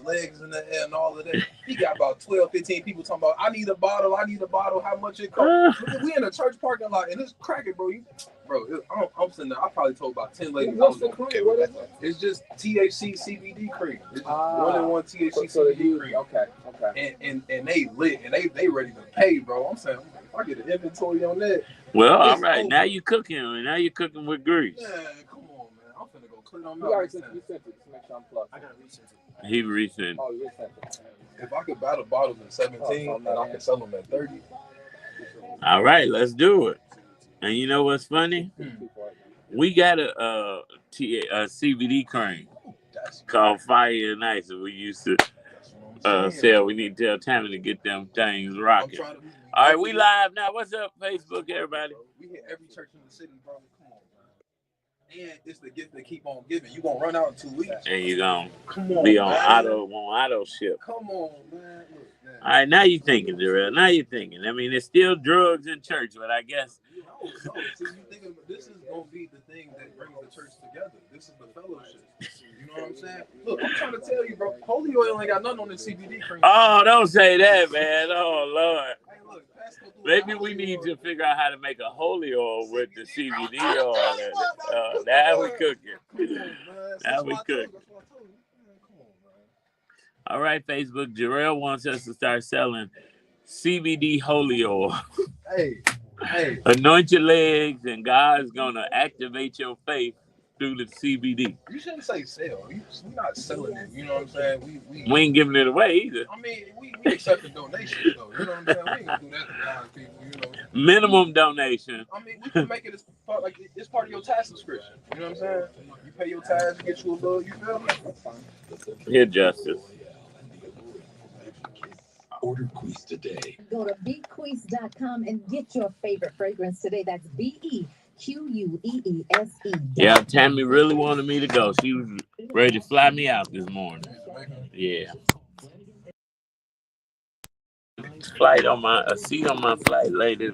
legs in the air and all of that. He got about 12, 15 people talking about, I need a bottle, how much it costs. We in a church parking lot, and it's cracking, bro. I'm sitting there, I probably told about 10 ladies. What's the cream? What is it? It's just THC CBD cream. It's just 1-in-1 THC CBD cream. Okay. And they lit, and they ready to pay, bro. I'm saying, if I get an inventory on that. Well, all right. Over. Now you cooking. Now you cooking with grease. Man, come on, man. I'm finna go clean on you already sent it. Just make sure I'm plugged. I gotta resend it. He resent. Oh, you resent it. If I could buy the bottles at 17 and I can sell them at 30. All right, let's do it. And you know what's funny? We got a CBD cream called Fire and Ice that we used to sell. We need to tell Tammy to get them things rocking. All right, we live now. What's up, Facebook, everybody? We hit every church in the city, bro. Come on, man. And it's the gift that keep on giving. You gonna run out in 2 weeks. And you gonna be on auto ship. Come on, man. Look, all right, now you thinking, Darrell. Now you thinking. I mean, it's still drugs in church, but I guess. No. See, you thinking this is gonna be the thing that brings the church together. This is the fellowship. You know what I'm saying? Look, I'm trying to tell you, bro. Holy oil ain't got nothing on the CBD cream. Oh, don't say that, man. Oh, Lord. Maybe we need to figure out how to make a holy oil with the CBD oil. Now we cooking. Now we cooking. All right, Facebook. Jarrell wants us to start selling CBD holy oil. Hey. Anoint your legs, and God's gonna activate your faith through the CBD. You shouldn't say sell. We're not selling it. You know what I'm saying? We ain't giving it away either. I mean, we accept the donations though. You know what I'm saying? We ain't gonna do that to blind people. You know. Minimum donation. I mean, we can make it as part, like it's part of your tax subscription. You know what I'm saying? You pay your tax, you get you a little. You feel me? Here, Justice. Order Queez today. Go to bequeeze.com and get your favorite fragrance today. That's BEQUEESE. Yeah, Tammy really wanted me to go. She was ready to fly me out this morning. Yeah. A seat on my flight later.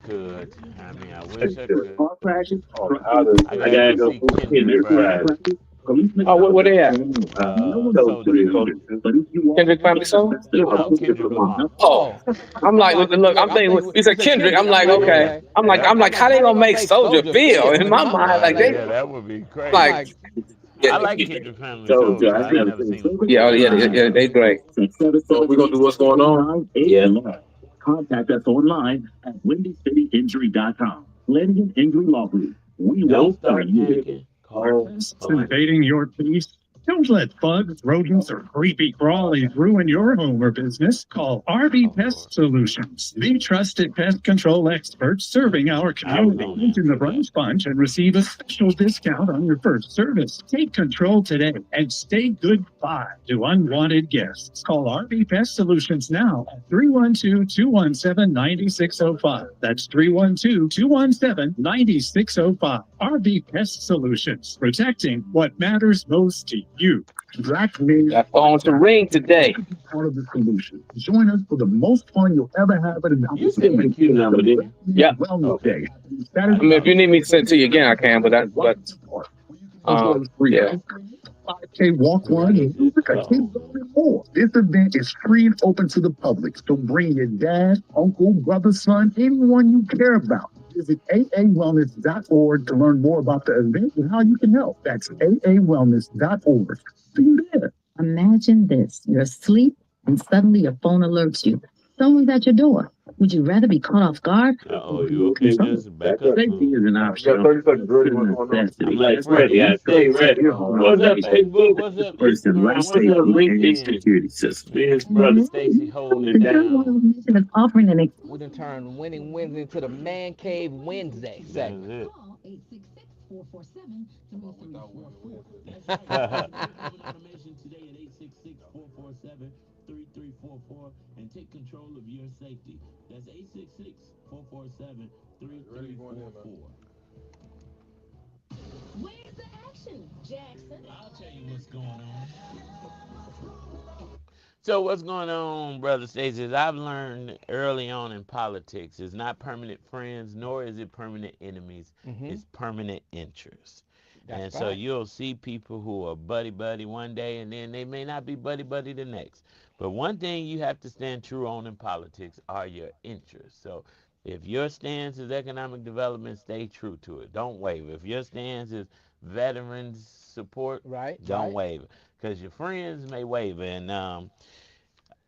Good. I mean, I wish I could. I gotta go see Kendrick. Oh, what they at? Kendrick Family Soul? Oh, I'm like, look, I'm thinking, it's a Kendrick. I'm like, okay. I'm like, how they gonna make Soldier feel? In my mind, like they. Yeah, that would be crazy. Like, I like Kendrick Family Soul. I ain't never seen them. Yeah, they great. So we're gonna do what's going on? Yeah. Contact us online at WINSdayInjury.com. Litigant Injury Law Group. We will start you. Invading your peace? Don't let bugs, rodents, or creepy crawlies ruin your home or business. Call RB Pest Solutions, the trusted pest control experts serving our community. In the Brunch Bunch and receive a special discount on your first service. Take control today and stay goodbye to unwanted guests. Call RB Pest Solutions now at 312-217-9605. That's 312-217-9605. RB Pest Solutions, protecting what matters most to you. That phone's to ring today. Part of the solution. Join us for the most fun you'll ever have at a Yeah. Wellness Day. I mean, if you need me to send it to you again, I can. But yeah. 5K walk run, music, and more. This event is free and open to the public, so bring your dad, uncle, brother, son, anyone you care about. Visit aawellness.org to learn more about the event and how you can help. That's aawellness.org. See you there. Imagine this. You're asleep and suddenly your phone alerts you. Someone's at your door. Would you rather be caught off guard? You okay? Just back up. Safety is an option. Ready. Ready. I stay ready. What's up, Facebook? What's up? Person, right? Stay LinkedIn security system. His brother Stacy holding it down. Offering an We done turned Winning Wednesday to the Man Cave Wednesday segment. And take control of your safety. That's 866-447-3344. Where's the action, Jackson? I'll tell you what's going on. So what's going on, Brother Stacey, is I've learned early on in politics, it's not permanent friends, nor is it permanent enemies. It's permanent interests. That's And so fact. you'll see people who are buddy buddy one day and then they may not be buddy buddy the next. But one thing you have to stand true on in politics are your interests. So if your stance is economic development, stay true to it. Don't waver. If your stance is veterans support, Right, don't right. waver. Because your friends may waver. And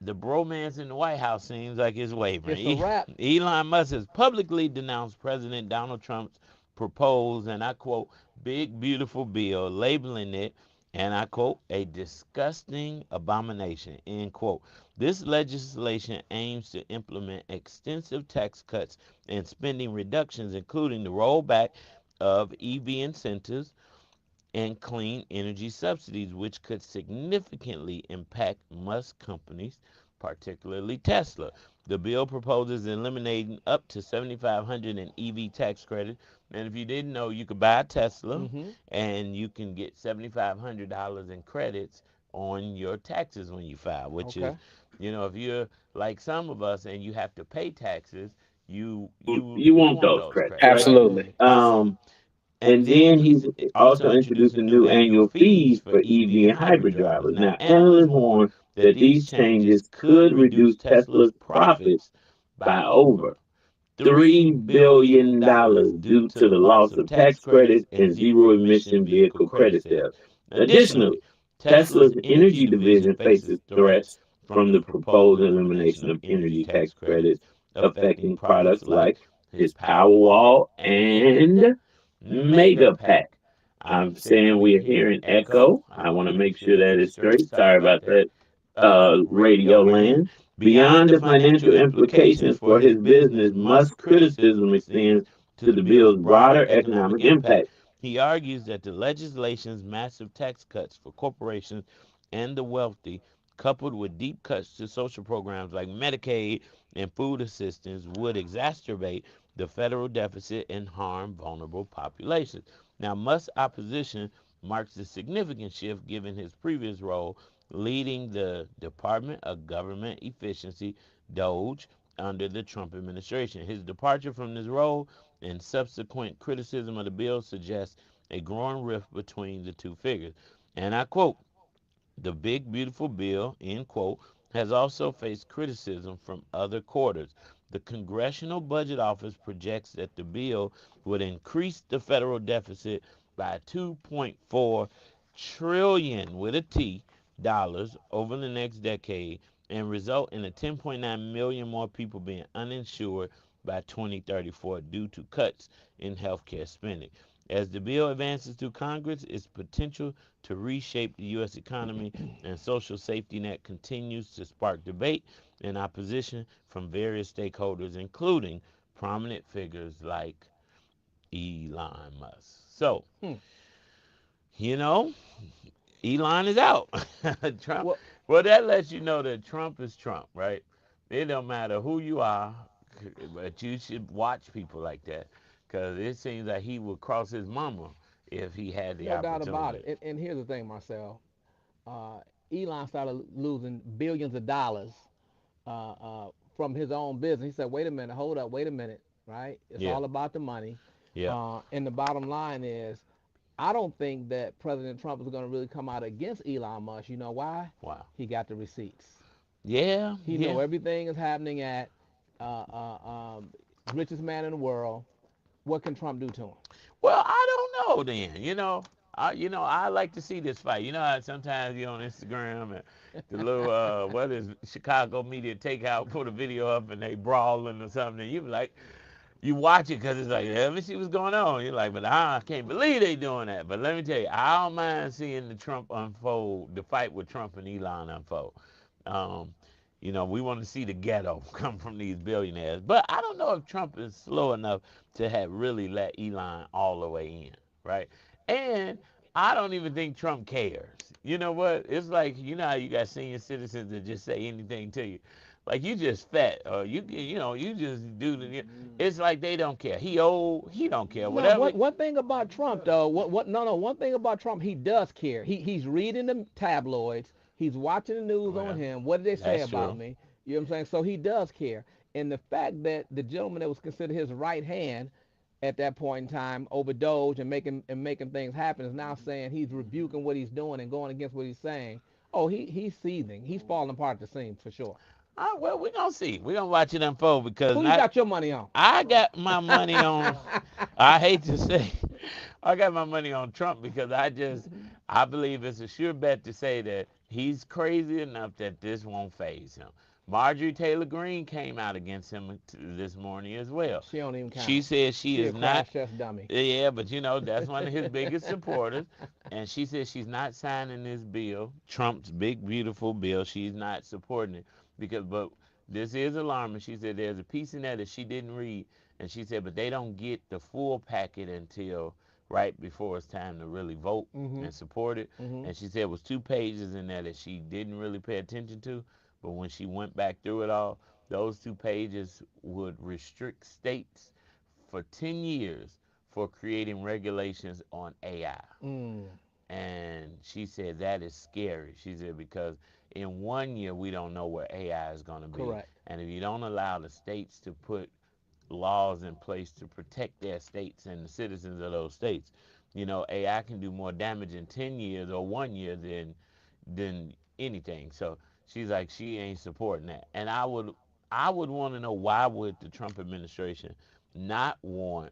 the bromance in the White House seems like it's wavering. It's a wrap. Elon Musk has publicly denounced President Donald Trump's proposed, and I quote, big, beautiful bill, labeling it, and I quote, a disgusting abomination, end quote. This legislation aims to implement extensive tax cuts and spending reductions, including the rollback of EV incentives, and clean energy subsidies, which could significantly impact Musk companies, particularly Tesla. The bill proposes eliminating up to 7,500 in EV tax credit. And if you didn't know, you could buy a Tesla Mm-hmm. and you can get $7,500 in credits on your taxes when you file, which is, Okay. if you're like some of us and you have to pay taxes, you you You you want want those those credits, credits, right? right? Absolutely. And And then then he's he's also also introducing introducing new new annual annual fees fees for for EV EV and and hybrid hybrid drivers. drivers. Now, Now, analysts analysts warn warn that that these these changes changes could could reduce reduce Tesla's Tesla's profits profits by by over over $3 billion $3 billion due due to to the the loss loss of of tax tax credits credits and and zero zero emission emission vehicle vehicle credit credit sales. sales. Additionally, Additionally, Tesla's Tesla's energy energy division division faces faces threats threats from from the the proposed proposed elimination elimination of of energy energy tax tax credits credits affecting affecting products products like like his his Powerwall Powerwall and and Mega Mega Pack. Pack. I'm I'm saying saying we are we are hearing hearing echo. echo. I I want want to to make make sure sure that that is is straight. straight. Sorry Sorry about about that. that. Radio Radio land. land. Beyond Beyond the the financial financial implications implications for for his his business, business, Musk's Musk's criticism criticism extends extends to to the the bill's bill's broader broader economic economic impact. impact. He argues that the legislation's massive tax cuts for corporations and the wealthy, coupled with deep cuts to social programs like Medicaid and food assistance, would exacerbate the federal deficit and harm vulnerable populations. Now, Musk's opposition marks a significant shift given his previous role leading the Department of Government Efficiency, DOGE, under the Trump administration. His departure from this role and subsequent criticism of the bill suggests a growing rift between the two figures. And I quote, the big, beautiful bill, end quote, has also faced criticism from other quarters. The Congressional Budget Office projects that the bill would increase the federal deficit by 2.4 trillion with a T dollars over the next decade and result in a 10.9 million more people being uninsured by 2034 due to cuts in healthcare spending. As the bill advances through Congress, its potential to reshape the U.S. economy and social safety net continues to spark debate and opposition from various stakeholders, including prominent figures like Elon Musk. So, Hmm. you know, Elon is out. Trump. Well, Well, that lets you know that Trump is Trump, right? It don't matter who you are, but you should watch people like that because it seems like he would cross his mama if he had the no doubt about it. opportunity. And here's the thing, Marcel. Uh, Elon started losing billions of dollars uh, uh, from his own business. He said, "Wait a minute, hold up, wait a minute, right? It's Yeah, all about the money." yeah. And the bottom line is, I don't think that President Trump is going to really come out against Elon Musk. You know why? Wow. He got the receipts. Yeah, He yeah. know everything is happening at uh, uh, um, richest man in the world. What can Trump do to him? Well, I don't know. Then I like to see this fight. You know how sometimes you on Instagram and the little what is Chicago media takeout put a video up and they brawling or something. And you be like, you watch it because it's like, yeah, let me see what's going on. You're like, but I can't believe they doing that. But let me tell you, I don't mind seeing the Trump unfold, the fight with Trump and Elon unfold. Um, we want to see the ghetto come from these billionaires. But I don't know if Trump is slow enough to have really let Elon all the way in, right? And I don't even think Trump cares. You know what? It's like, how you got senior citizens that just say anything to you. Like you just fat, or you just do the. It's like they don't care. He old, he don't care. No, Whatever. one thing about Trump though, what no no one thing about Trump, he does care. He's reading the tabloids, he's watching the news on Well, him. What did they say that's about true. me? You know what I'm saying? So he does care. And the fact that the gentleman that was considered his right hand at that point in time over Doge and making things happen is now saying he's rebuking what he's doing and going against what he's saying. Oh, he's seething. He's falling apart at the seams for sure. Well, we're gonna see. We're gonna watch it unfold because Who you got your money on? I got my money on. I hate to say, I got my money on Trump because I believe it's a sure bet to say that he's crazy enough that this won't phase him. Marjorie Taylor Greene came out against him this morning as well. She don't even count. She said she is a not. crash test dummy. Yeah, but that's one of his biggest supporters, and she said she's not signing this bill, Trump's big beautiful bill. She's not supporting it but this is alarming. She said there's a piece in there that she didn't read, and she said, but they don't get the full packet until right before it's time to really vote and support it. And she said it was 2 pages in there that she didn't really pay attention to, but when she went back through it all, those 2 pages would restrict states for 10 years for creating regulations on AI. And she said that is scary. She said because in 1 year we don't know where AI is going to be. Correct. And if you don't allow the states to put laws in place to protect their states and the citizens of those states, AI can do more damage in 10 years or 1 year than anything. So she's like, she ain't supporting that. And I would want to know, why would the Trump administration not want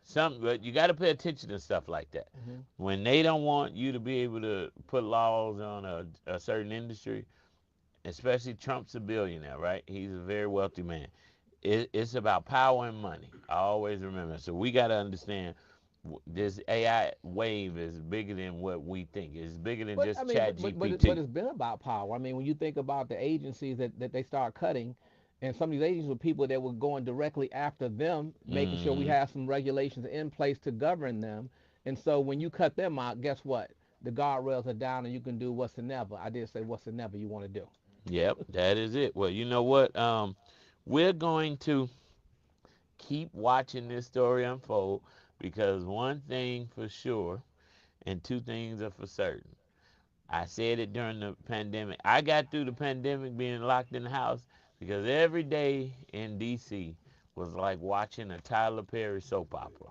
something? But you got to pay attention to stuff like that. When they don't want you to be able to put laws on a certain industry, especially Trump's a billionaire, right? He's a very wealthy man. It's about power and money. I always remember. So we got to understand this AI wave is bigger than what we think. It's bigger than just Chat GPT. But it's been about power. I mean, when you think about the agencies that they start cutting, and some of these agencies were people that were going directly after them, making sure we have some regulations in place to govern them. And so when you cut them out, guess what? The guardrails are down, and you can do what's never. I did say what's never you want to do. Yep, that is it. Well, you know what? We're going to keep watching this story unfold because one thing for sure and two things are for certain. I said it during the pandemic. I got through the pandemic being locked in the house because every day in D.C. was like watching a Tyler Perry soap opera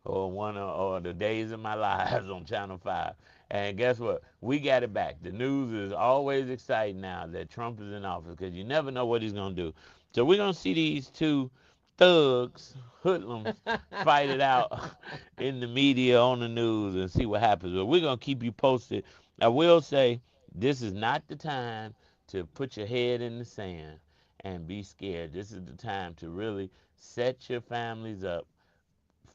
or the Days of My Lives on Channel 5. And guess what? We got it back. The news is always exciting now that Trump is in office because you never know what he's going to do. So we're going to see these two thugs, hoodlums, fight it out in the media, on the news, and see what happens. But we're going to keep you posted. I will say this is not the time to put your head in the sand and be scared. This is the time to really set your families up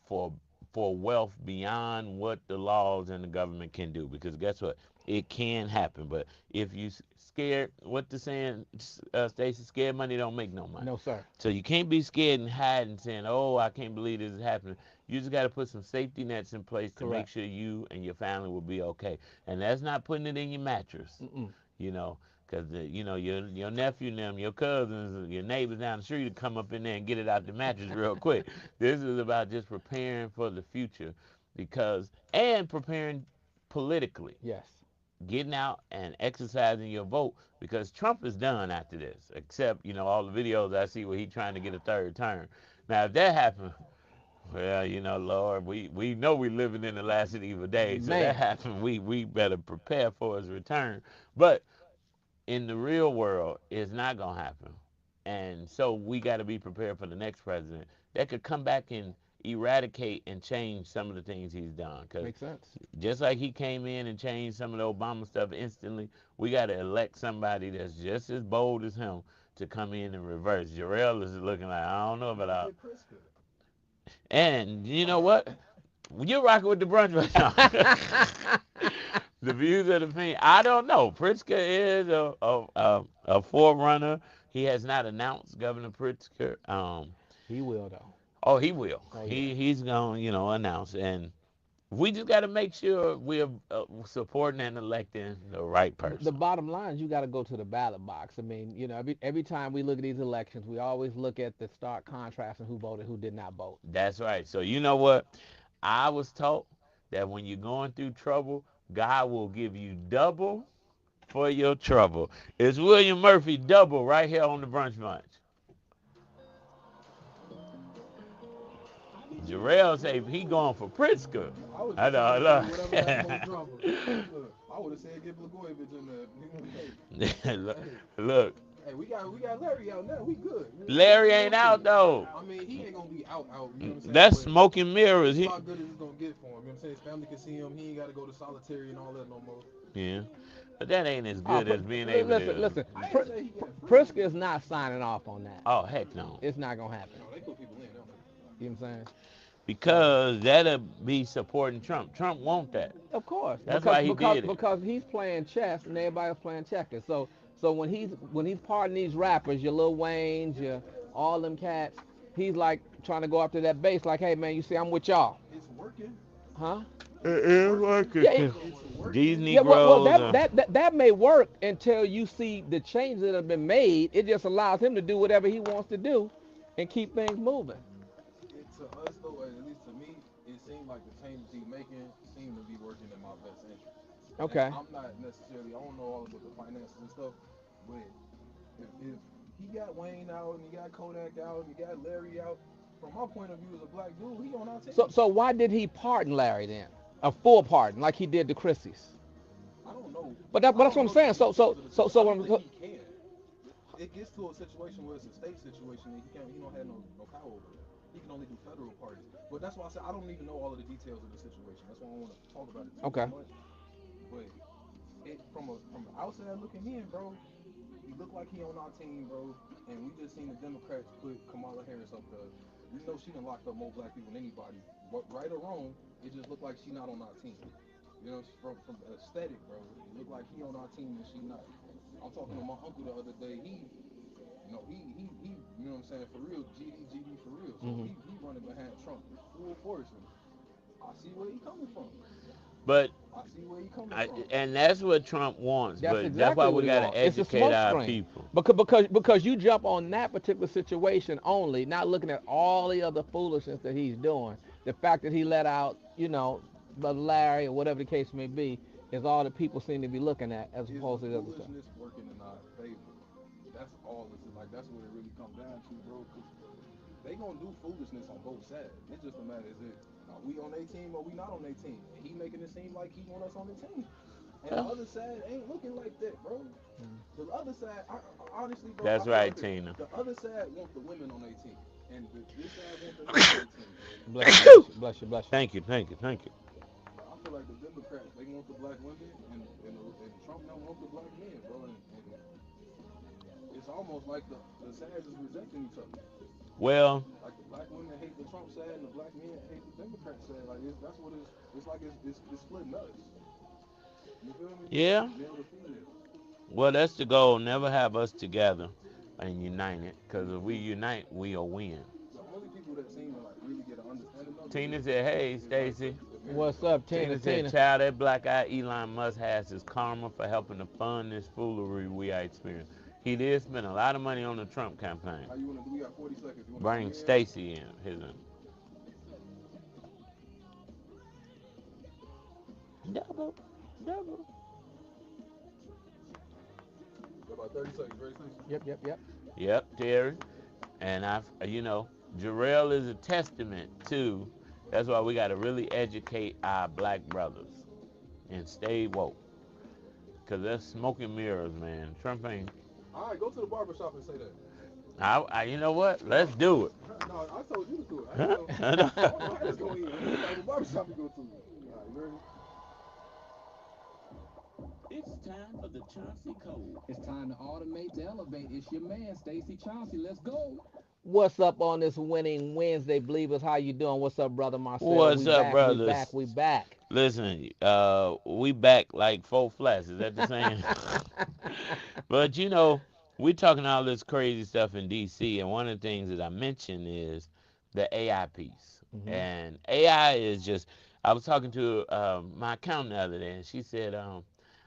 for wealth beyond what the laws and the government can do. Because guess what? It can happen. But if you scared, what the saying, Stacey, scared money don't make no money. No, sir. So you can't be scared and hide and saying, oh, I can't believe this is happening. You just got to put some safety nets in place to make sure you and your family will be okay. And that's not putting it in your mattress, because your nephew and them, your cousins, your neighbors down the street will come up in there and get it out the mattress real quick. This is about just preparing for the future and preparing politically. Yes. Getting out and exercising your vote because Trump is done after this, except, all the videos I see where he's trying to get a third term. Now, if that happens, well, Lord, we know we're living in the last and evil days. So that happened, we better prepare for his return. But in the real world, it's not going to happen. And so we got to be prepared for the next president that could come back and eradicate and change some of the things he's done. Makes sense. Just like he came in and changed some of the Obama stuff instantly, we got to elect somebody that's just as bold as him to come in and reverse. Jarrell is looking like, I don't know about and you know what? You're rocking with the brunch right now. The views of the opinion. I don't know. Pritzker is a forerunner. He has not announced Governor Pritzker. He will though. Oh, he will. Oh, yeah. He's going to announce, and we just got to make sure we're supporting and electing the right person. The bottom line is you got to go to the ballot box. I mean, every time we look at these elections, we always look at the stark contrast and who voted, who did not vote. That's right. So you know what? I was taught that when you're going through trouble, God will give you double for your trouble. It's William Murphy double right here on the Brunch Bunch. Jarrell say he going for Pritzker. I was I just trying to know. say whatever got the most drama. Look, I would have said get Blagojevich in there. look, Hey, look, hey, we got Larry out now. We good. Larry ain't out though. I mean, he ain't gonna be out. You know what I'm saying? That's But smoke and mirrors. it's a lot good as it's gonna get for him. You know what I'm saying? His family can see him. He ain't got to go to solitary and all that no more. Yeah, but that ain't as Oh, good as being able listen, to. listen. I ain't say he got free. Priska is not signing off on that. Oh heck no, It's not gonna happen. No, they put people in. You know what I'm saying? So, because that'll be supporting Trump. Trump want that. of course, That's why he did it. because he's playing chess and everybody's playing checkers. So when he's pardoning these rappers, your Lil Wayne's, your all them cats, he's like trying to go after that base. Like, hey man, you see, I'm with y'all, It's working. huh? It is Yeah, working. It's working. These yeah. Well, Negroes. that may work until you see the changes that have been made. It just allows him to do whatever he wants to do, and keep things moving. To us though, at least to me, it seemed like the changes he making seem to be working in my best interest. And Okay. I'm not necessarily, I don't know all about the finances and stuff, but if he got Wayne out and he got Kodak out and he got Larry out, from my point of view as a black dude, he on our team. So why did he pardon Larry then? A full pardon, like he did the Christies. I don't know. But that's what I'm saying. I don't think he can. It gets to a situation where it's a state situation and he don't have no power over that. He can only do federal pardons. But that's why I said I don't even know all of the details of the situation. That's why I don't want to talk about it too Okay. much. But from the outside looking in, bro, he looked like he on our team, bro. And we just seen the Democrats put Kamala Harris up there. We know she done locked up more black people than anybody. But right or wrong, it just looked like she not on our team. You know, from aesthetic, bro. It looked like he on our team and she not. I'm talking to my uncle the other day. You know what I'm saying, for real, GD for real. So Hmm. he running behind Trump full force, and I see where he coming from. But I see where he coming from. and that's what Trump wants. That's But that's exactly why what we he got to wants. It's a educate smoke our screen. people. Because you jump on that particular situation only, not looking at all the other foolishness that he's doing. The fact that he let out, the Larry or whatever the case may be, is all that people seem to be looking at as Is the opposed to the other stuff. foolishness working in our favor? That's all this is like. That's what it really comes down to, bro. Because they gonna do foolishness on both sides. It's just a matter is it are we on their team or we not on their team? And he making it seem like he want us on the team. And the Well, other side ain't looking like that, bro. The other side, honestly, bro, I that's feel right, like Tina. the other side want the women on their team, and this side want the men on their team. Bless you, bless you, bless you, bless you. Thank you, thank you, thank you. Like, I feel like the Democrats they want the black women, and Trump don't want the black men, bro. And it's almost like the sides is rejecting each other. Well, Like the black women hate the Trump side, and the black men hate the Democrat side. Like that's what it's. It's like it's splitting us. You feel me? yeah. Male to female. Well, that's the goal. Never have us together and united. Because if we unite, we'll win. The only people that seem to like really get an understanding of it Tina said, "Hey, is like Stacy." the married What's couple. up, Tina? Tina said, Tina. "Child, that black-eyed Elon Musk has his karma for helping to fund this foolery we are experiencing. He did spend a lot of money on the Trump campaign. How you wanna do? We got 40 seconds. You wanna bring Bring her in? Stacy in. His double, double. Got about 30 seconds. Ready, Stacey? Yep. Yep, Terry. And Jarrell is a testament to. That's why we got to really educate our black brothers and stay woke. Cause that's smoking mirrors, man. Trump ain't. All right, go to the barber shop and say that. You know what? Let's do it. No, I told you to do it. I Huh? didn't know. I don't know how this going in. What type of barber shop you go to? All right, you ready? It's time for the Chauncey Code. It's time to automate to elevate. It's your man, Stacy Chauncey. Let's go. What's up on this winning Wednesday, believers? How you doing? What's up, brother Marcel? What's We up, back. We brothers? back. We back. Listen, we back like four flats. Is that the saying? But we talking all this crazy stuff in DC, and one of the things that I mentioned is the AI piece. Hmm. And AI is just. I was talking to my accountant the other day, and she said,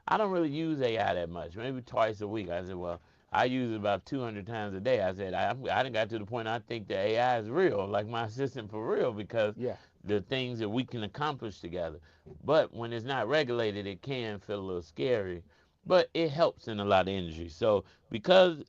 I don't really use AI that much, maybe twice a week. I said, well, I use it about 200 times a day. I said, I done got to the point I think the AI is real, like my assistant for real, because Yeah. the things that we can accomplish together. But when it's not regulated, it can feel a little scary. But it helps in a lot of industries. So because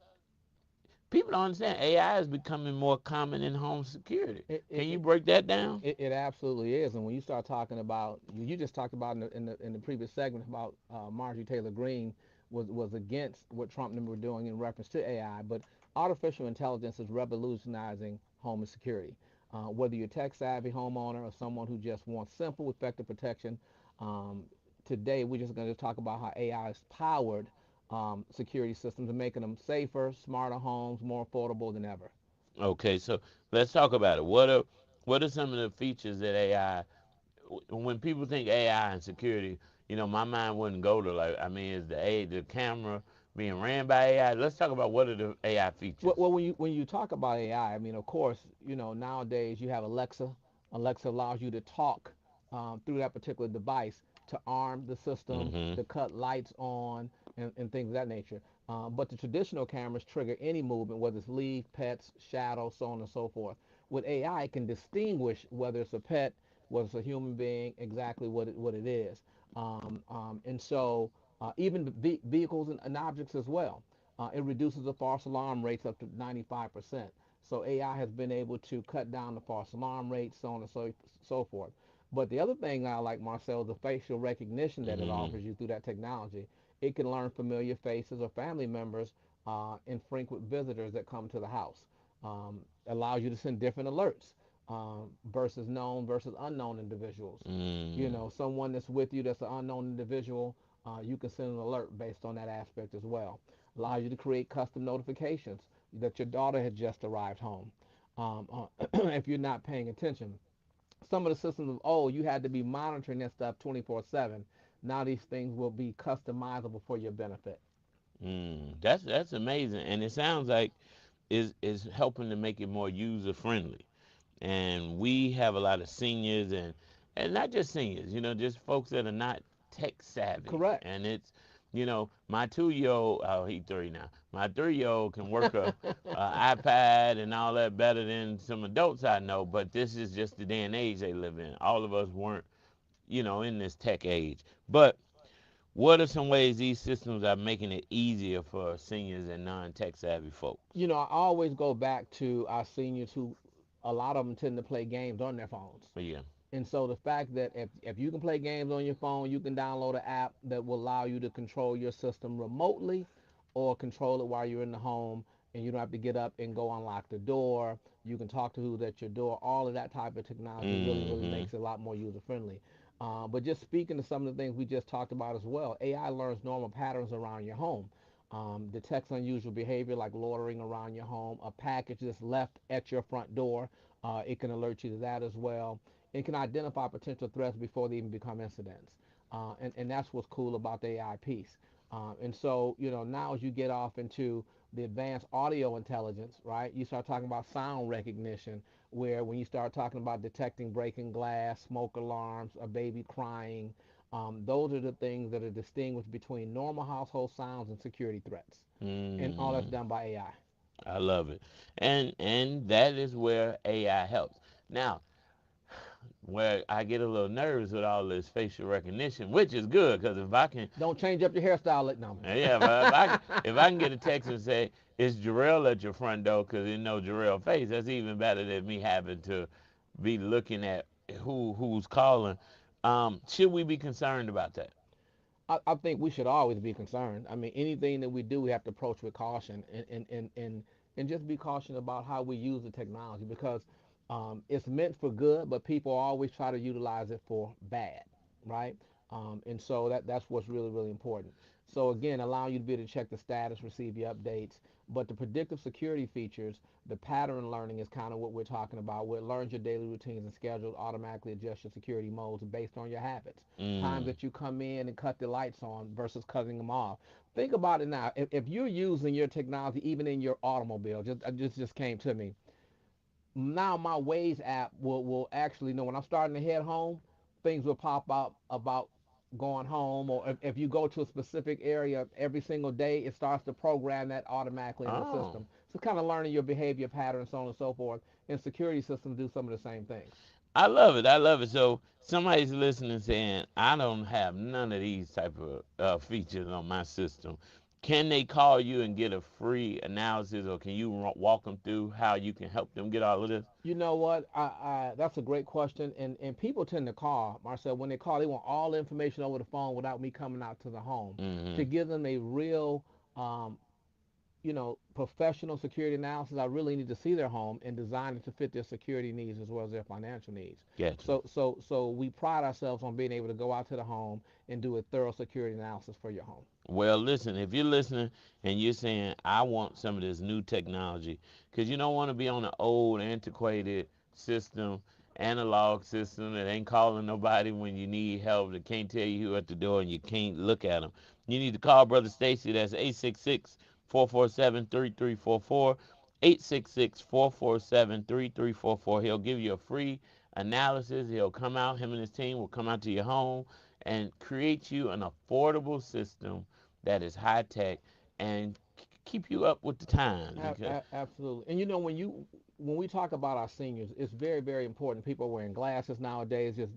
people don't understand AI is becoming more common in home security. It, Can it, you break that down? it absolutely is, and when you start talking about, you just talked about in the previous segment about Marjorie Taylor Greene was against what Trump and them were doing in reference to AI, but artificial intelligence is revolutionizing home security. Whether you're a tech savvy homeowner or someone who just wants simple, effective protection, um, today we're just going to talk about how AI has powered security systems and making them safer, smarter homes, more affordable than ever. Okay, so let's talk about it. What are some of the features that AI? When people think AI and security, my mind wouldn't go to like. I mean, is the camera being ran by AI? Let's talk about what are the AI features. Well, when you talk about AI, I mean, of course, nowadays you have Alexa. Alexa allows you to talk through that particular device to arm the system, Mm-hmm. to cut lights on, and things of that nature. But the traditional cameras trigger any movement, whether it's leaf, pets, shadow, so on and so forth. With AI, it can distinguish whether it's a pet, whether it's a human being, exactly what it is. And so even vehicles and objects as well. It reduces the false alarm rates up to 95%. So AI has been able to cut down the false alarm rates, so on and so forth. But the other thing I like, Marcel, is the facial recognition that it Mm-hmm. offers you through that technology. It can learn familiar faces or family members and frequent visitors that come to the house. Allows you to send different alerts versus known versus unknown individuals. Mm. Someone that's with you that's an unknown individual, you can send an alert based on that aspect as well. Allows you to create custom notifications that your daughter had just arrived home. If you're not paying attention, some of the systems of old, you had to be monitoring that stuff 24/7. Now these things will be customizable for your benefit. That's amazing, and it sounds like is helping to make it more user friendly. And we have a lot of seniors and not just seniors, just folks that are not tech savvy. Correct. And it's my 2 year old, oh, he 3 now. My 3 year old can work a iPad and all that better than some adults I know. But this is just the day and age they live in. All of us weren't in this tech age. But what are some ways these systems are making it easier for seniors and non-tech savvy folks? I always go back to our seniors who, a lot of them tend to play games on their phones. Yeah. And so the fact that if you can play games on your phone, you can download an app that will allow you to control your system remotely or control it while you're in the home, and you don't have to get up and go unlock the door. You can talk to who's at your door. All of that type of technology really, really Mm-hmm. makes it a lot more user friendly. But just speaking to some of the things we just talked about as well, AI learns normal patterns around your home. Detects unusual behavior like loitering around your home, a package that's left at your front door. It can alert you to that as well. It can identify potential threats before they even become incidents. And that's what's cool about the AI piece. And so, now as you get off into the advanced audio intelligence, right, you start talking about sound recognition, where when you start talking about detecting breaking glass, smoke alarms, a baby crying, those are the things that are distinguished between normal household sounds and security threats. And all that's Mm. done by AI. I love it. And that is where AI helps. Now, where I get a little nervous with all this facial recognition, which is good because if I can, Don't change up your hairstyle at number. yeah, but if I can get a text and say it's Jarrell at your front door because it know Jarrell face, that's even better than me having to be looking at who's calling. Should we be concerned about that? I think we should always be concerned. I mean, anything that we do, we have to approach with caution and just be cautious about how we use the technology because it's meant for good, but people always try to utilize it for bad, right? And so that's what's really, really important. So again, allowing you to be able to check the status, receive your updates, but the predictive security features, the pattern learning is kind of what we're talking about, where it learns your daily routines and schedules, automatically adjusts your security modes based on your habits. Times Mm. that you come in and cut the lights on versus cutting them off. Think about it now. If you're using your technology even in your automobile, just came to me. Now my Waze app will actually know when I'm starting to head home, things will pop up about going home, or if you go to a specific area every single day, it starts to program that automatically in the Oh. system. So kind of learning your behavior patterns, so on and so forth. And security systems do some of the same things. I love it. I love it. So somebody's listening saying, I don't have none of these type of features on my system. Can they call you and get a free analysis, or can you walk them through how you can help them get all of this? You know what? That's a great question, and people tend to call Marcel when they call. They want all the information over the phone without me coming out to the home Mm-hmm. to give them a real, um, professional security analysis. I really need to see their home and design it to fit their security needs as well as their financial needs. Gotcha. So we pride ourselves on being able to go out to the home and do a thorough security analysis for your home. Well, listen, if you're listening and you're saying, I want some of this new technology, because you don't want to be on an old, antiquated system, analog system that ain't calling nobody when you need help, that can't tell you who at the door and you can't look at them. You need to call Brother Stacy. That's 866-447-3344. 866-447-3344. He'll give you a free analysis. He'll come out, him and his team will come out to your home and create you an affordable system that is high tech and keep you up with the times. Because Absolutely. And when we talk about our seniors, it's very, very important. People are wearing glasses nowadays. Just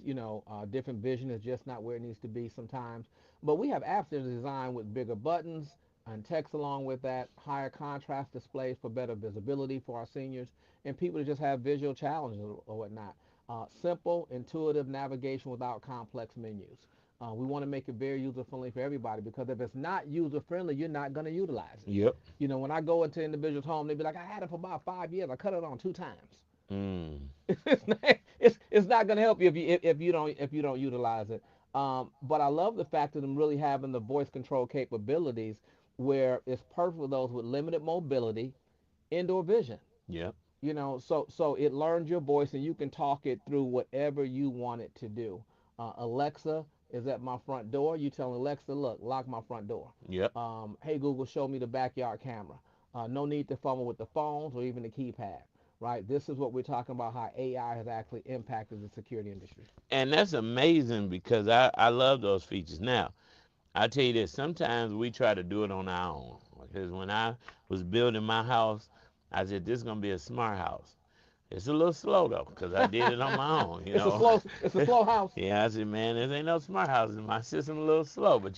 different vision is just not where it needs to be sometimes. But we have apps that are designed with bigger buttons and text along with that, higher contrast displays for better visibility for our seniors, and people that just have visual challenges or whatnot. Simple, intuitive navigation without complex menus. We want to make it very user friendly for everybody because if it's not user friendly, you're not going to utilize it. yep. When I go into individual's home, they be like, I had it for about 5 years. I cut it on 2 times. Mm. It's not going to help you if you don't utilize it. But I love the fact of them really having the voice control capabilities where it's perfect for those with limited mobility, indoor vision. Yep. So it learns your voice and you can talk it through whatever you want it to do. Alexa is at my front door. You tell Alexa, look, lock my front door. Yep. Hey Google, show me the backyard camera. No need to fumble with the phones or even the keypad. Right. This is what we're talking about. How AI has actually impacted the security industry. And that's amazing because I love those features. Now, I tell you this, sometimes we try to do it on our own. Because when I was building my house, I said, this is going to be a smart house. It's a little slow though, because I did it on my own, It's a slow. It's a slow house. Yeah, I said, man, there ain't no smart houses. My system a little slow. But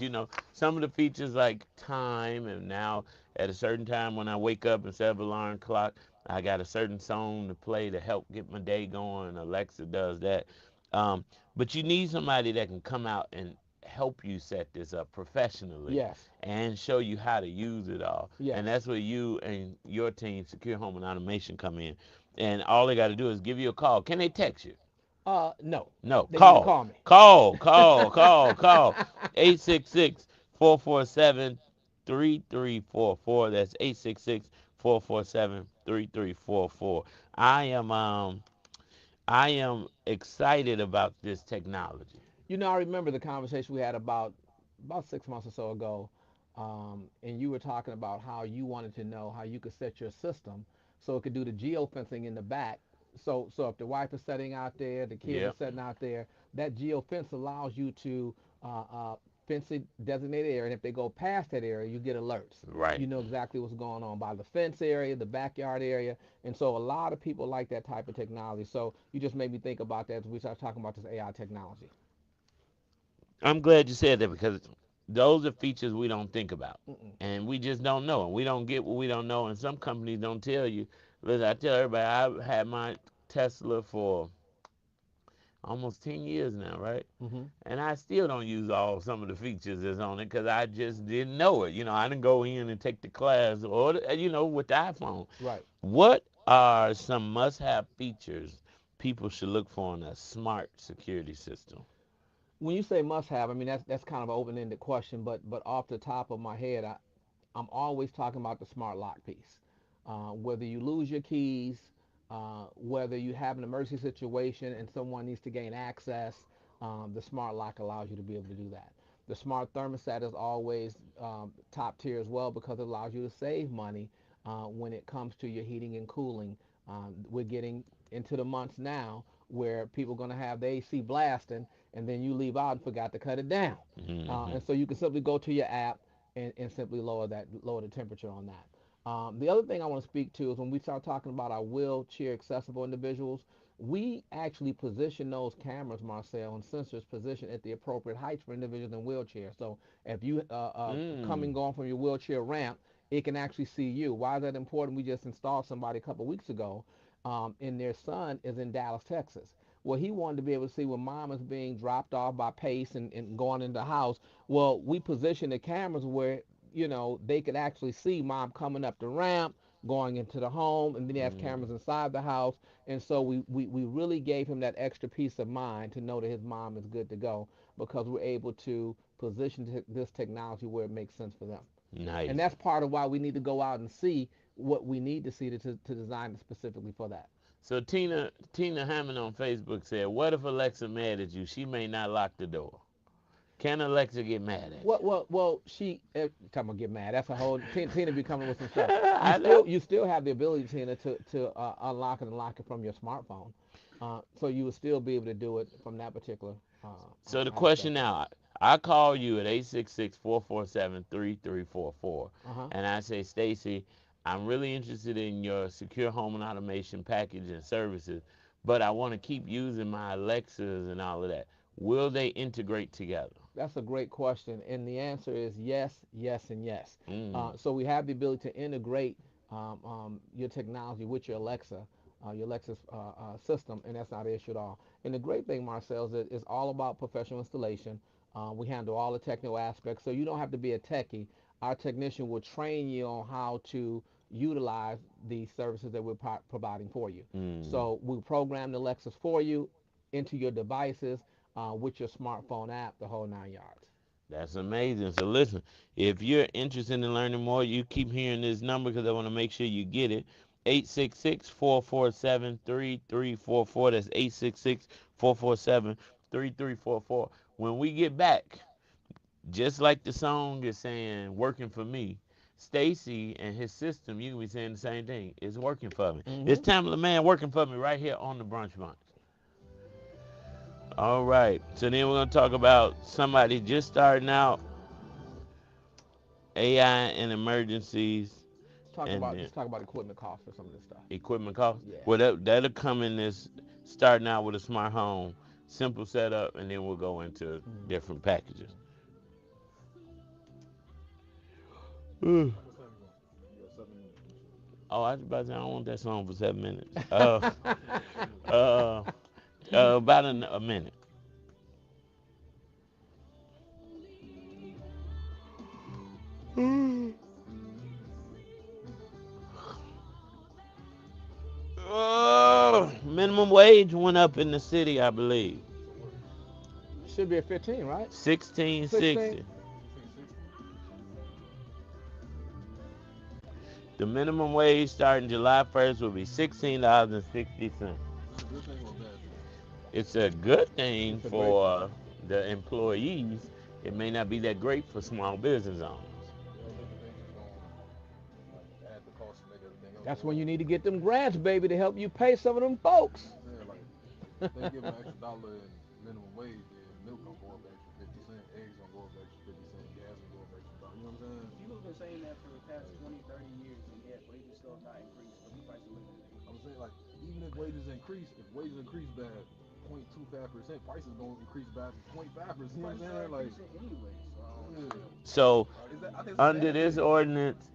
some of the features like time, and now at a certain time when I wake up instead of alarm clock, I got a certain song to play to help get my day going. Alexa does that. Um, but you need somebody that can come out and help you set this up professionally Yes. and show you how to use it all. And Yes. that's where you and your team, Secure Home and Automation, come in. And all they got to do is give you a call. Can they text you? No. No. They need to Call. call me. Call. 866-447-3344. That's 866-447-3344. I am excited about this technology. I remember the conversation we had about 6 months or so ago, and you were talking about how you wanted to know how you could set your system so it could do the geofencing in the back. So if the wife is setting out there, the kids are Yep. setting out there, that geofence allows you to fence a designated area, and if they go past that area, you get alerts. Right. You know exactly what's going on by the fence area, the backyard area, and so a lot of people like that type of technology. So you just made me think about that as we start talking about this AI technology. I'm glad you said that because those are features we don't think about. Mm-mm. And we just don't know. And we don't get what we don't know. And some companies don't tell you. Listen, I tell everybody, I've had my Tesla for almost 10 years now, right? Mm-hmm. And I still don't use all some of the features that's on it because I just didn't know it. I didn't go in and take the class or, with the iPhone. Right. What are some must have features people should look for in a smart security system? When you say must have, I mean that's kind of an open-ended question, but off the top of my head, I'm always talking about the smart lock piece. Whether you lose your keys, whether you have an emergency situation and someone needs to gain access, the smart lock allows you to be able to do that. The smart thermostat is always top tier as well because it allows you to save money when it comes to your heating and cooling. We're getting into the months now where people are going to have the AC blasting and then you leave out and forgot to cut it down. Mm-hmm. And so you can simply go to your app and simply lower the temperature on that. The other thing I want to speak to is when we start talking about our wheelchair accessible individuals, We actually position those cameras, Marcel, and sensors positioned at the appropriate heights for individuals in wheelchairs. So if you coming going from your wheelchair ramp, it can actually see you. Why is that important? We just installed somebody a couple weeks ago, and their son is in Dallas, Texas. Well, he wanted to be able to see when mom is being dropped off by Pace and going into the house. Well, we positioned the cameras where they could actually see mom coming up the ramp, going into the home, and then he has cameras inside the house. And so we really gave him that extra peace of mind to know that his mom is good to go because we're able to position this technology where it makes sense for them. Nice. And that's part of why we need to go out and see what we need to see to design it specifically for that. So Tina Hammond on Facebook said, "What if Alexa mad at you? She may not lock the door. Can Alexa get mad at you?" Well, she talking about get mad. That's a whole Tina be coming with some stuff. I know. You still have the ability, Tina, to unlock it and lock it from your smartphone. So you will still be able to do it from that particular. So the aspect. question now, I call you at 866-447-3344, and I say, Stacy, I'm really interested in your secure home and automation package and services, but I want to keep using my Alexas and all of that. Will they integrate together? That's a great question, and the answer is yes, yes, and yes. Mm. So we have the ability to integrate your technology with your Alexa system, and that's not an issue at all. And the great thing, Marcel, is that it's all about professional installation. We handle all the technical aspects, so you don't have to be a techie. Our technician will train you on how to utilize the services that we're providing for you. So we program the Alexas for you into your devices with your smartphone app, the whole 9 yards. That's amazing. So listen, if you're interested in learning more, you keep hearing this number because I want to make sure you get it. 866-447-3344. That's 866-447-3344. When we get back, just like the song is saying, working for me, Stacy and his system, you can be saying the same thing. It's working for me. It's Tamala Man working for me right here on the Brunch Bunch. All right. So then we're going to talk about somebody just starting out, AI in emergencies. Let's talk about equipment costs for some of this stuff. Equipment costs? Yeah. Well, that'll come in this starting out with a smart home, simple setup, and then we'll go into different packages. Oh, I was about to say, I don't want that song for 7 minutes. About a minute. Minimum wage went up in the city, I believe. Should be at 15, right? 16.60. The minimum wage starting July 1st will be $16.60. It's a good thing for the employees. It may not be that great for small business owners. That's when you need to get them grants, baby, to help you pay some of them folks. Yeah, like they give an extra dollar in minimum wage, then milk gonna go up extra 50 cents, eggs gonna go up extra 50 cents, gas gonna go up extra $1. You know what I'm saying? People have been saying that for the past 20, 30 years, and yet wages still have not increased, but the price of living has increased. I'm saying, like, even if wages increase by 0.25%, prices gonna increase by 0.5%. You know what I'm saying? Like, anyway, so under this ordinance,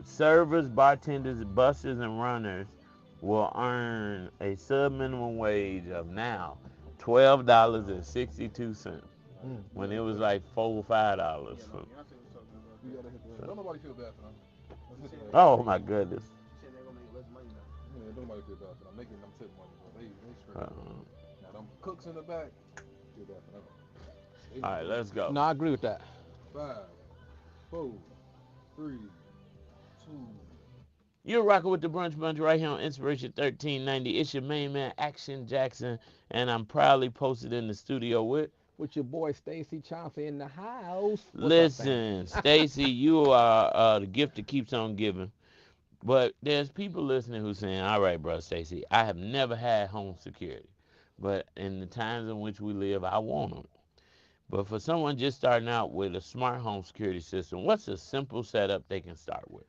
servers, bartenders, buses, and runners will earn a sub-minimum wage of now $12.62 when it was like $4 or $5. Don't nobody feel bad for them. Oh my goodness. Said they're gonna make less money now. Yeah, don't nobody feel bad for them. Making them tip money, but they straight. Now them cooks in the back, feel bad for them. All right, let's go. No, I agree with that. 5, 4, 3, 2. You're rocking with the Brunch Bunch right here on Inspiration 1390. It's your main man, Action Jackson, and I'm proudly posted in the studio with your boy Stacy Chauncey in the house. Listen, Stacy, you are the gift that keeps on giving. But there's people listening who's saying, all right, bro, Stacy, I have never had home security. But in the times in which we live, I want them. But for someone just starting out with a smart home security system, what's a simple setup they can start with?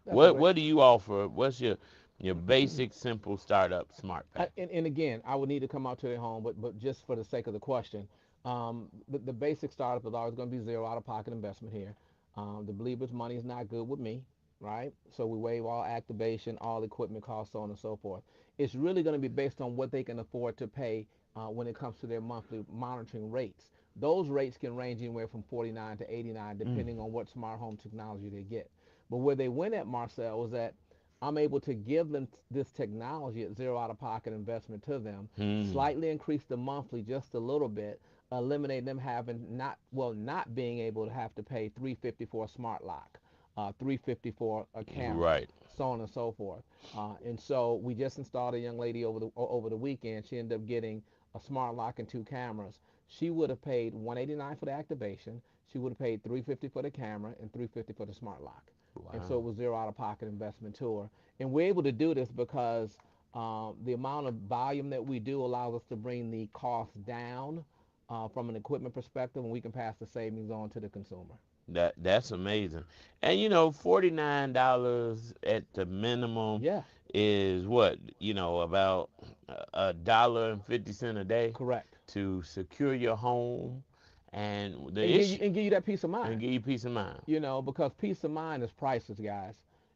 What do you offer? What's your Your basic, simple startup smart pack. And again, I would need to come out to their home, but just for the sake of the question, the basic startup is always going to be zero out of pocket investment here. The believers' money is not good with me, right? So we waive all activation, all equipment costs, so on and so forth. It's really going to be based on what they can afford to pay when it comes to their monthly monitoring rates. Those rates can range anywhere from 49 to 89, depending on what smart home technology they get. But where they went at, Marcel, was that I'm able to give them this technology at zero out of pocket investment to them, slightly increase the monthly just a little bit, eliminate them having not being able to have to pay $350 for a smart lock, $350 for a camera, Right. so on and so forth. And so we just installed a young lady over the weekend. She ended up getting a smart lock and two cameras. She would have paid $189 for the activation. She would have paid $350 for the camera and $350 for the smart lock. Wow. And so it was zero out of pocket investment to her. And we're able to do this because the amount of volume that we do allows us to bring the cost down from an equipment perspective, and we can pass the savings on to the consumer. That's amazing. And $49 at the minimum Yeah, is what, about $1.50 a day correct. to secure your home and the And issue give you that peace of and mind. give you peace of mind. Because peace of mind is priceless, guys.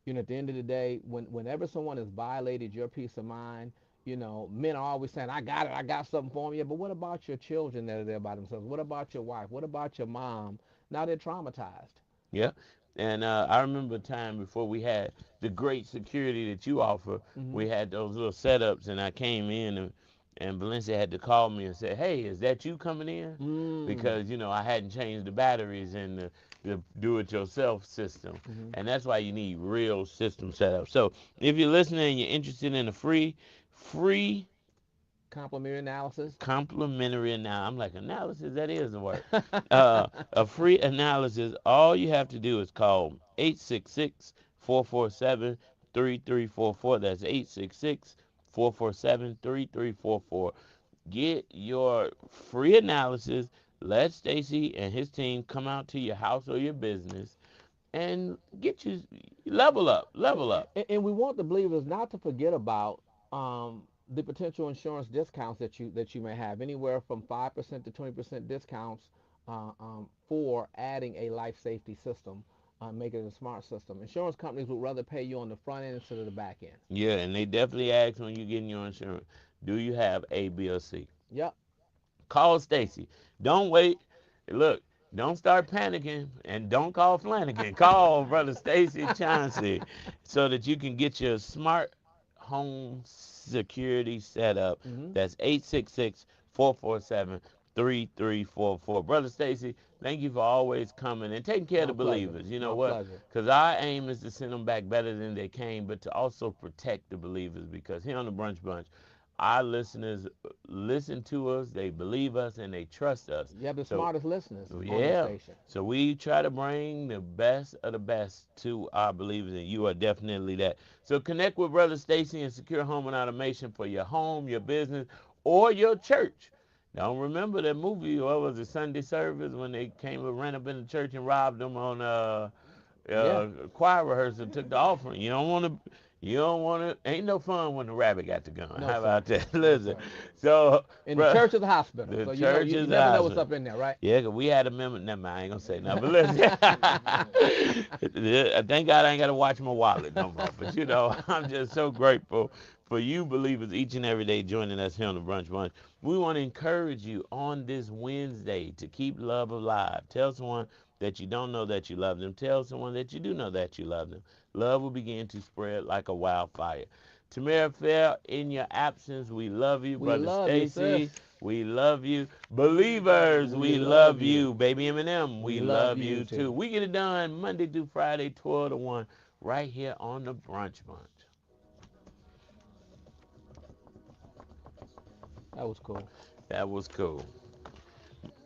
At the end of the day, whenever someone has violated your peace of mind, men are always saying, I got it, I got something for them. Yeah, but what about your children that are there by themselves? What about your wife? What about your mom? Now they're traumatized. Yeah. And I remember a time before we had the great security that you offer, we had those little setups, and I came in, and Valencia had to call me and say, hey, is that you coming in? Because, I hadn't changed the batteries in the do-it-yourself system. And that's why you need real system setup. So if you're listening and you're interested in a free Complimentary analysis. I'm like, analysis, that is the word. A free analysis, all you have to do is call 866-447-3344. That's 866-447-3344. Get your free analysis. Let Stacy and his team come out to your house or your business and get you level up. And we want the believers not to forget about the potential insurance discounts that you may have, anywhere from 5% to 20% discounts for adding a life safety system, making it a smart system. Insurance companies would rather pay you on the front end instead of the back end. Yeah, and they definitely ask when you're getting your insurance, do you have A, B, or C? Yep. Call Stacy. Don't wait. Look, don't start panicking, and don't call Flanagan. Call Brother Stacy Chauncey so that you can get your smart home security set up. That's 866-447-3344. Brother Stacy, thank you for always coming and taking care of the believers. You know what? Because our aim is to send them back better than they came, but to also protect the believers, because here on the Brunch Bunch, our listeners listen to us, they believe us, and they trust us. You have the smartest listeners on Yeah. the station. So we try to bring the best of the best to our believers, and you are definitely that. So connect with Brother Stacy and Secure Home and Automation for your home, your business, or your church. Now remember that movie, what was it, Sunday Service, when they came and ran up in the church and robbed them on choir rehearsal, took the offering. You don't want to, ain't no fun when the rabbit got the gun. No, How sir. about that? No, Listen, sir. So. And the church is a hospital. The So church you is never know hospital. what's up in there, right? Yeah, because we had a member. Never mind, I ain't going to say nothing. But listen, thank God I ain't got to watch my wallet no more. But, I'm just so grateful for you believers each and every day joining us here on the Brunch Bunch. We want to encourage you on this Wednesday to keep love alive. Tell someone that you don't know that you love them. Tell someone that you do know that you love them. Love will begin to spread like a wildfire. Tamara Fair, in your absence, we love you. We Brother love you, Stacy, sis. we love you. Believers, we love you. Baby Eminem, we love you too. too. We get it done Monday through Friday, 12 to 1, right here on the Brunch Bunch. That was cool. That was cool.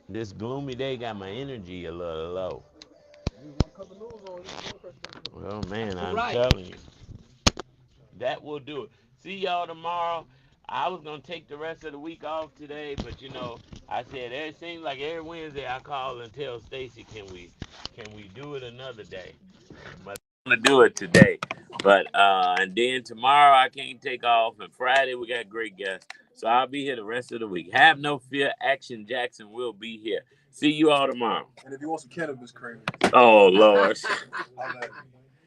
This gloomy day got my energy a little low. Well, man, I'm telling you. That will do it. See y'all tomorrow. I was going to take the rest of the week off today, but I said it seems like every Wednesday I call and tell Stacy, can we do it another day? to do it today. But and then tomorrow I can't take off, and Friday we got great guests. So I'll be here the rest of the week. Have no fear, Action Jackson will be here. See you all tomorrow. And if you want some cannabis cream. Oh Lord.